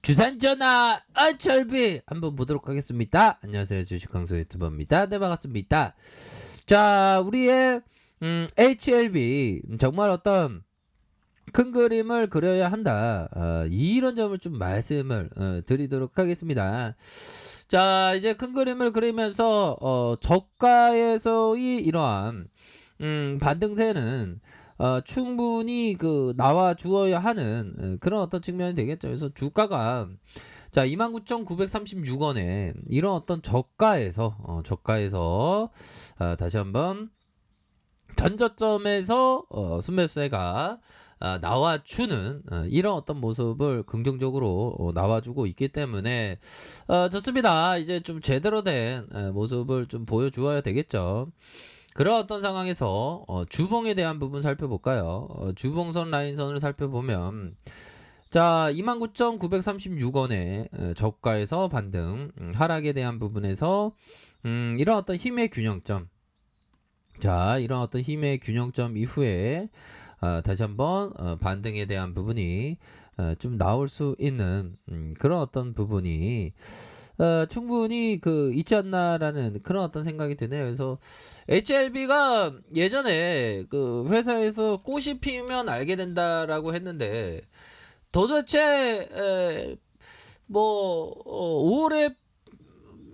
주산전화 어철비 한번 보도록 하겠습니다. 안녕하세요, 주식강수 유튜버입니다. 네, 반갑습니다. 자, 우리의 HLB 정말 어떤 큰 그림을 그려야 한다, 이런 점을 좀 말씀을 드리도록 하겠습니다. 자, 이제 큰 그림을 그리면서 저가에서의 이러한 반등세는 충분히 나와 주어야 하는 그런 어떤 측면이 되겠죠. 그래서 주가가 자 29,936원에 이런 어떤 저가에서 다시 한번 전저점에서 순매수세가 나와주는 이런 어떤 모습을 긍정적으로 나와주고 있기 때문에 좋습니다. 이제 좀 제대로 된 모습을 좀 보여주어야 되겠죠. 그런 어떤 상황에서 주봉에 대한 부분 살펴볼까요? 주봉선 라인선을 살펴보면 자 29,936원에 저가에서 반등, 하락에 대한 부분에서 이런 어떤 힘의 균형점, 자 이런 어떤 힘의 균형점 이후에 다시 한번 반등에 대한 부분이 좀 나올 수 있는 그런 어떤 부분이 충분히 있지 않나라는 그런 어떤 생각이 드네요. 그래서 HLB가 예전에 회사에서 꽃이 피면 알게 된다라고 했는데 도대체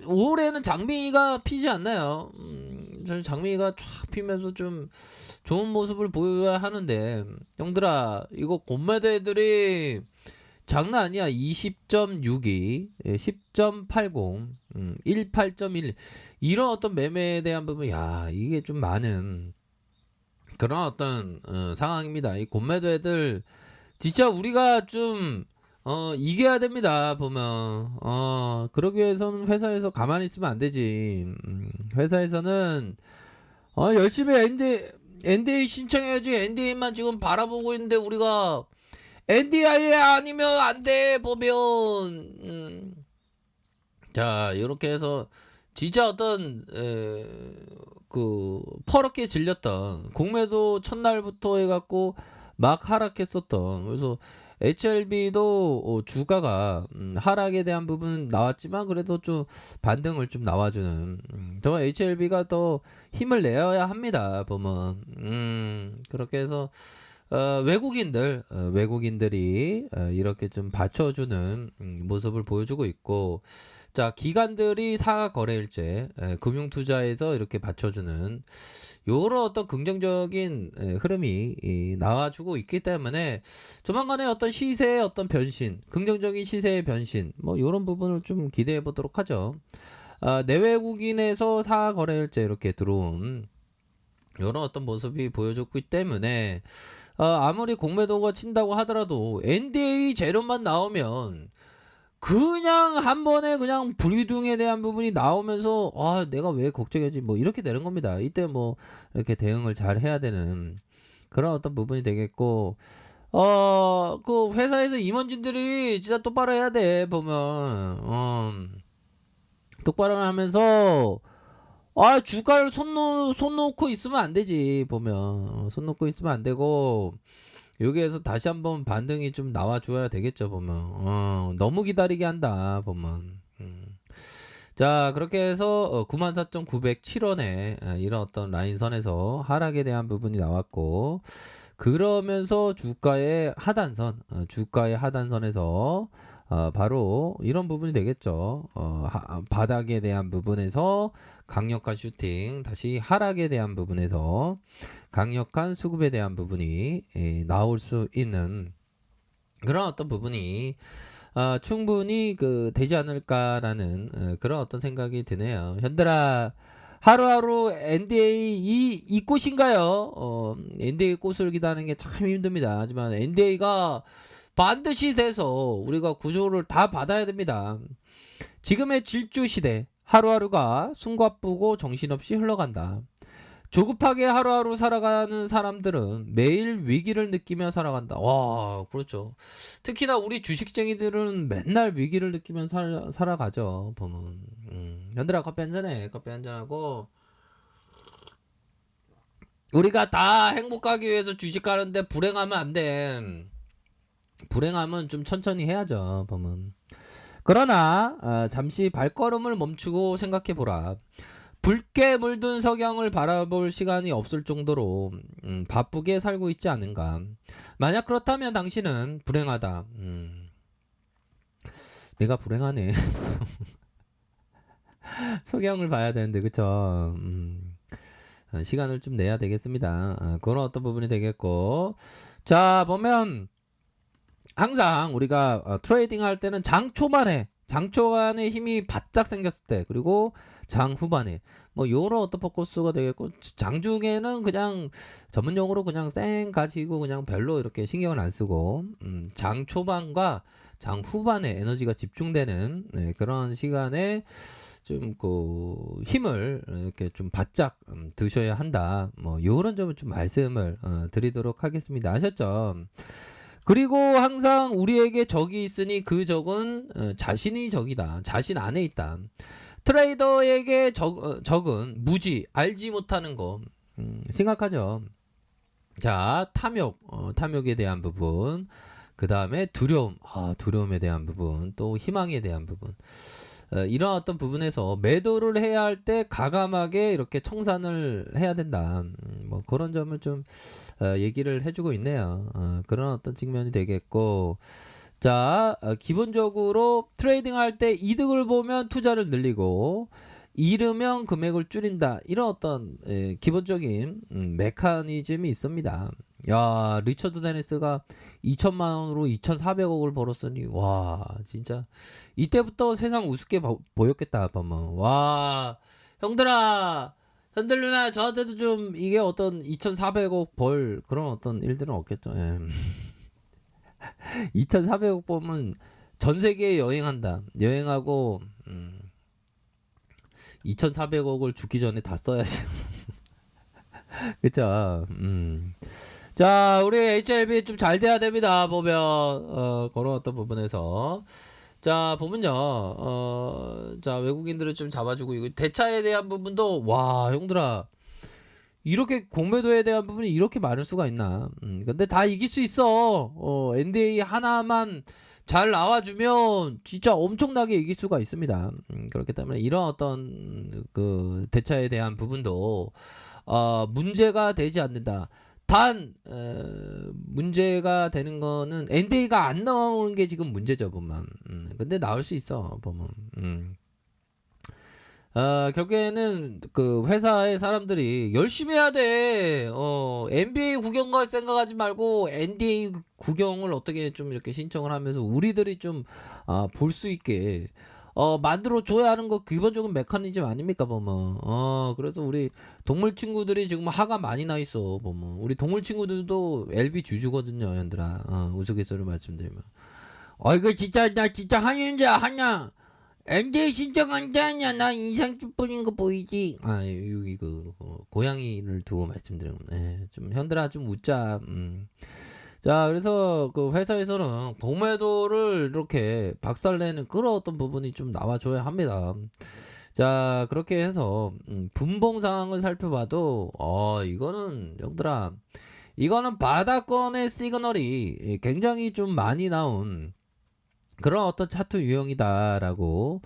올해는 장미가 피지 않나요? 저는 장미가 쫙 피면서 좀 좋은 모습을 보여야 하는데, 형들아 이거 곰매도 애들이 장난 아니야. 20.62, 10.80, 18.1 이런 어떤 매매에 대한 부분, 야 이게 좀 많은 그런 어떤 상황입니다. 이 곰매도 애들 진짜 우리가 좀 이겨야 됩니다. 보면 그러기 위해서는 회사에서 가만히 있으면 안 되지. 회사에서는 열심히 NDA 신청해야지. NDA만 지금 바라보고 있는데 우리가 NDA 아니면 안 돼 보면 자 이렇게 해서 진짜 어떤 퍼렇게 질렸던 공매도 첫날부터 해갖고 막 하락했었던, 그래서 HLB도 주가가 하락에 대한 부분 나왔지만 그래도 좀 반등을 좀 나와주는, 더 HLB가 더 힘을 내어야 합니다. 보면 그렇게 해서 외국인들이 이렇게 좀 받쳐주는 모습을 보여주고 있고, 자 기관들이 사과 거래일제 금융투자에서 이렇게 받쳐주는 요런 어떤 긍정적인 흐름이 나와주고 있기 때문에 조만간에 어떤 시세의 어떤 변신, 긍정적인 시세의 변신, 뭐 요런 부분을 좀 기대해 보도록 하죠. 내외국인에서 사과 거래일제 이렇게 들어온 이런 어떤 모습이 보여줬기 때문에 아무리 공매도가 친다고 하더라도 NDA 재료만 나오면 그냥 한 번에 그냥 불기둥에 대한 부분이 나오면서 내가 왜 걱정하지 뭐 이렇게 되는 겁니다. 이때 뭐 이렇게 대응을 잘 해야 되는 그런 어떤 부분이 되겠고, 회사에서 임원진들이 진짜 똑바로 해야 돼. 보면 똑바로 하면서 주가를 손 놓고 있으면 안 되지. 보면 손 놓고 있으면 안 되고, 여기에서 다시 한번 반등이 좀 나와줘야 되겠죠. 보면 너무 기다리게 한다. 보면 자 그렇게 해서 94,907원에 이런 어떤 라인선에서 하락에 대한 부분이 나왔고, 그러면서 주가의 하단선에서 바로 이런 부분이 되겠죠. 바닥에 대한 부분에서 강력한 슈팅, 다시 하락에 대한 부분에서 강력한 수급에 대한 부분이 나올 수 있는 그런 어떤 부분이 충분히 되지 않을까라는 그런 어떤 생각이 드네요. 현들아, 하루하루 NDA 이 꽃인가요? NDA 꽃을 기다리는 게 참 힘듭니다. 하지만 NDA가 반드시 돼서 우리가 구조를 다 받아야 됩니다. 지금의 질주 시대, 하루하루가 숨가쁘고 정신없이 흘러간다. 조급하게 하루하루 살아가는 사람들은 매일 위기를 느끼며 살아간다. 와, 그렇죠. 특히나 우리 주식쟁이들은 맨날 위기를 느끼며 살아가죠. 보면. 현들아, 커피 한잔해. 커피 한잔하고. 우리가 다 행복하기 위해서 주식 가는데 불행하면 안 돼. 불행하면 좀 천천히 해야죠. 보면. 그러나 잠시 발걸음을 멈추고 생각해 보라. 붉게 물든 석양을 바라볼 시간이 없을 정도로 바쁘게 살고 있지 않은가. 만약 그렇다면 당신은 불행하다. 내가 불행하네. 석양을 봐야 되는데 그쵸. 시간을 좀 내야 되겠습니다. 그런 어떤 부분이 되겠고, 자 보면 항상 우리가 트레이딩 할 때는 장 초반에 힘이 바짝 생겼을 때, 그리고 장 후반에 뭐 요런 어떤 포커스가 되겠고, 장 중에는 그냥 전문용어로 그냥 쌩 가지고 그냥 별로 이렇게 신경을 안 쓰고, 장 초반과 장 후반에 에너지가 집중되는 그런 시간에 좀 그 힘을 이렇게 좀 바짝 드셔야 한다. 뭐 요런 점을 좀 말씀을 드리도록 하겠습니다. 아셨죠? 그리고 항상 우리에게 적이 있으니 그 적은 자신이 적이다. 자신 안에 있다. 트레이더에게 적은 무지, 알지 못하는 거. 심각하죠. 자, 탐욕에 대한 부분. 그 다음에 두려움에 대한 부분. 또 희망에 대한 부분. 이런 어떤 부분에서 매도를 해야 할 때 가감하게 이렇게 청산을 해야 된다. 뭐 그런 점을 좀 얘기를 해주고 있네요. 그런 어떤 측면이 되겠고, 자 기본적으로 트레이딩 할 때 이득을 보면 투자를 늘리고 잃으면 금액을 줄인다. 이런 어떤 기본적인 메커니즘이 있습니다. 야, 리처드 데니스가 2천만 원으로 2,400억을 벌었으니 와 진짜 이때부터 세상 우습게 보였겠다. 보면 와 형들아, 현들 누나 저한테도 좀 이게 어떤 2,400억 벌 그런 어떤 일들은 없겠죠. 예. 2,400억 보면 전 세계에 여행한다. 여행하고 2,400억을 죽기 전에 다 써야지. 그쵸? 자, 우리 HLB 좀 잘 돼야 됩니다. 보면 그런 어떤 부분에서 자 보면요, 자 외국인들을 좀 잡아주고 이거 대차에 대한 부분도 와 형들아 이렇게 공매도에 대한 부분이 이렇게 많을 수가 있나. 근데 다 이길 수 있어. NDA 하나만 잘 나와주면 진짜 엄청나게 이길 수가 있습니다. 그렇기 때문에 이런 어떤 그 대차에 대한 부분도 문제가 되지 않는다. 단 문제가 되는 거는 NDA가 안 나오는 게 지금 문제죠 보면. 근데 나올 수 있어 보면. 결국에는 그 회사의 사람들이 열심히 해야 돼. NBA 구경 갈 생각하지 말고 NDA 구경을 어떻게 좀 이렇게 신청을 하면서 우리들이 좀 볼 수 있게 만들어 줘야 하는 거 기본적인 메커니즘 아닙니까 보면. 그래서 우리 동물 친구들이 지금 화가 많이 나 있어 보면. 우리 동물 친구들도 LB 주주거든요, 얘들아. 우스갯소리 말씀드리면. 이거 진짜 나 진짜 한윤자 하냐? NDA 신청한다냐? 나 인상 찌푸린 거 보이지? 여기 고양이를 두고 말씀드리면, 좀 현들아 좀 웃자. 자, 그래서 그 회사에서는 공매도를 이렇게 박살내는 그런 어떤 부분이 좀 나와줘야 합니다. 자, 그렇게 해서 분봉 상황을 살펴봐도 이거는 형들아, 이거는 바닥권의 시그널이 굉장히 좀 많이 나온 그런 어떤 차트 유형이다라고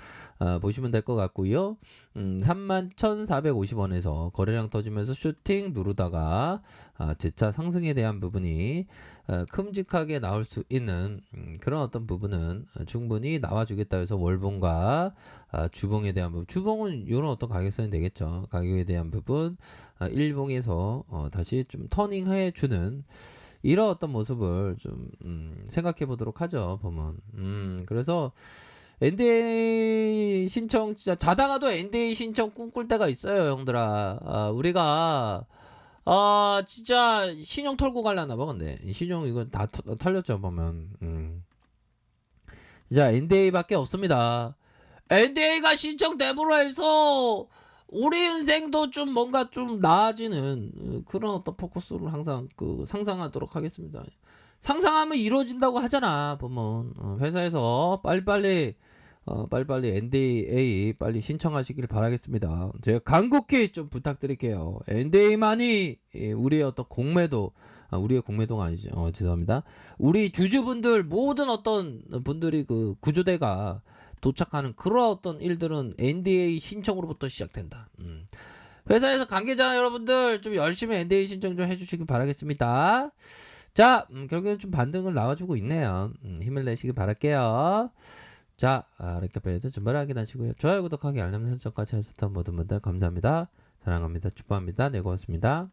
보시면 될 것 같고요. 31,450원에서 거래량 터지면서 슈팅 누르다가 재차 상승에 대한 부분이 큼직하게 나올 수 있는 그런 어떤 부분은 충분히 나와주겠다 해서 월봉과 주봉에 대한 부분, 주봉은 이런 어떤 가격선이 되겠죠. 가격에 대한 부분 일봉에서 다시 좀 터닝해 주는 이런 어떤 모습을 좀 생각해 보도록 하죠 보면. 그래서 NDA 신청 진짜 자다가도 NDA 신청 꿈꿀 때가 있어요 형들아. 우리가 진짜 신용 털고 갈라나 봐. 근데 신용 이건 다 털렸죠 보면. 진짜 NDA밖에 없습니다. NDA가 신청됨으로 해서 우리 인생도 좀 뭔가 좀 나아지는 그런 어떤 포커스를 항상 상상하도록 하겠습니다. 상상하면 이루어진다고 하잖아 보면. 회사에서 빨리빨리 NDA 빨리 신청하시길 바라겠습니다. 제가 간곡히 좀 부탁드릴게요. NDA만이 우리의 어떤 공매도, 우리의 공매도가 아니죠. 죄송합니다. 우리 주주분들 모든 어떤 분들이 그 구조대가 도착하는 그런 어떤 일들은 NDA 신청으로부터 시작된다. 회사에서 관계자 여러분들 좀 열심히 NDA 신청 좀 해주시기 바라겠습니다. 자, 결국엔 좀 반등을 나와주고 있네요. 힘을 내시기 바랄게요. 자, 이렇게 배도 준비를 확인하시고요. 좋아요, 구독하기, 알람 설정까지 하셨던 모든 분들 감사합니다. 사랑합니다. 축복합니다. 네, 고맙습니다.